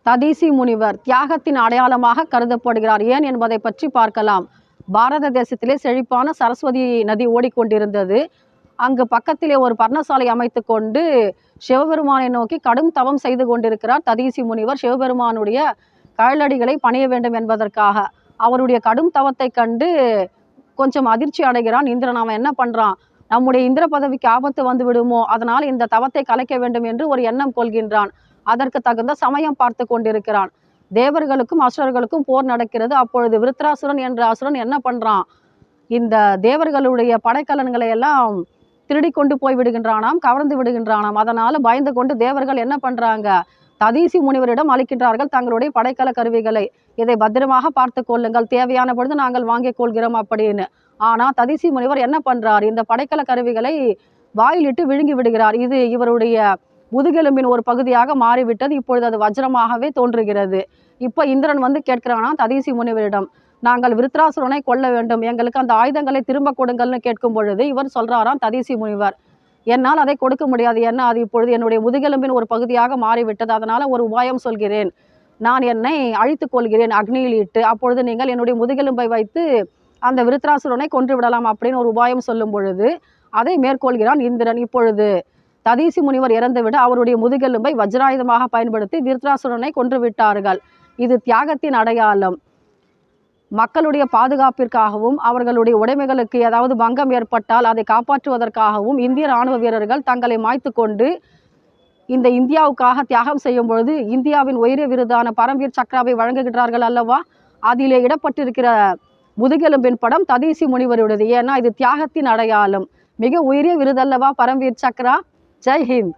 ததீசி முனிவர் தியாகத்தின் அடையாளமாக கருதப்படுகிறார். ஏன் என்பதை பற்றி பார்க்கலாம். பாரத தேசத்திலே செழிப்பான சரஸ்வதி நதி ஓடிக்கொண்டிருந்தது. அங்கு பக்கத்திலே ஒரு பர்ணசாலை அமைத்து கொண்டு சிவபெருமானை நோக்கி கடும் தவம் செய்து கொண்டிருக்கிறார் ததீசி முனிவர். சிவபெருமானுடைய கழலடிகளை பணிய வேண்டும் என்பதற்காக அவருடைய கடும் தவத்தை கண்டு கொஞ்சம் அதிர்ச்சி அடைகிறான் இந்திரன். அவன் என்ன பண்றான், நம்முடைய இந்திர பதவிக்கு ஆபத்து வந்து விடுமோ, அதனால் இந்த தவத்தை கலைக்க வேண்டும் என்று ஒரு எண்ணம் கொள்கின்றான். அதற்கு தகுந்த சமயம் பார்த்து கொண்டிருக்கிறான். தேவர்களுக்கும் அசுரர்களுக்கும் போர் நடக்கிறது. அப்பொழுது விருத்ராசுரன் என்ற அசுரன் என்ன பண்றான், இந்த தேவர்களுடைய படைக்கலன்களை எல்லாம் திருடி கொண்டு போய் விடுகின்றானாம், கவர்ந்து விடுகின்றானாம். அதனால பயந்து கொண்டு தேவர்கள் என்ன பண்றாங்க, ததீசி முனிவரிடம் அளிக்கின்றார்கள் தங்களுடைய படைக்கல கருவிகளை. இதை பத்திரமாக பார்த்து கொள்ளுங்கள், தேவையான பொழுது நாங்கள் வாங்கிக் கொள்கிறோம் அப்படின்னு. ஆனா ததீசி முனிவர் என்ன பண்றார், இந்த படைக்கல கருவிகளை வாயிலிட்டு விழுங்கி விடுகிறார். இது இவருடைய முதுகெலும்பின் ஒரு பகுதியாக மாறிவிட்டது. இப்பொழுது அது வஜ்ரமாகவே தோன்றுகிறது. இப்ப இந்திரன் வந்து கேட்கிறானா ததீசி முனிவரிடம், நாங்கள் விருத்ராசுரனை கொல்ல வேண்டும், எங்களுக்கு அந்த ஆயுதங்களை திரும்ப கொடுங்கள்னு கேட்கும் பொழுது இவர் சொல்றாராம் ததீசி முனிவர், என்னால் அதை கொடுக்க முடியாது. ஏன்னா அது இப்பொழுது என்னுடைய முதுகெலும்பின் ஒரு பகுதியாக மாறிவிட்டது. அதனால ஒரு உபாயம் சொல்கிறேன், நான் என்னை அழித்துக் கொள்கிறேன் அக்னியில் இட்டு. அப்பொழுது நீங்கள் என்னுடைய முதுகெலும்பை வைத்து அந்த விருத்ராசுரனை கொன்று விடலாம் அப்படின்னு ஒரு உபாயம் சொல்லும் பொழுது அதை மேற்கொள்கிறான் இந்திரன். இப்பொழுது ததீசி முனிவர் இறந்துவிட அவருடைய முதுகெலும்பை வஜ்ராயுதமாக பயன்படுத்தி விருத்ராசுரனை கொன்று விட்டார்கள். இது தியாகத்தின் அடையாளம். மக்களுடைய பாதுகாப்பிற்காகவும் அவர்களுடைய உடைமைகளுக்கு ஏதாவது பங்கம் ஏற்பட்டால் அதை காப்பாற்றுவதற்காகவும் இந்திய இராணுவ வீரர்கள் தங்களை மாய்த்து கொண்டு இந்த இந்தியாவுக்காக தியாகம் செய்யும் பொழுது இந்தியாவின் உயரிய விருதான பரம்வீர் சக்ராவை வழங்குகின்றார்கள் அல்லவா. அதிலே இடப்பட்டிருக்கிற முதுகெலும்பின் படம் ததீசி முனிவருடையது. ஏன்னா இது தியாகத்தின் அடையாளம். மிக உயரிய விருதல்லவா பரம்வீர் சக்ரா. ஜெய் ஹிந்த்.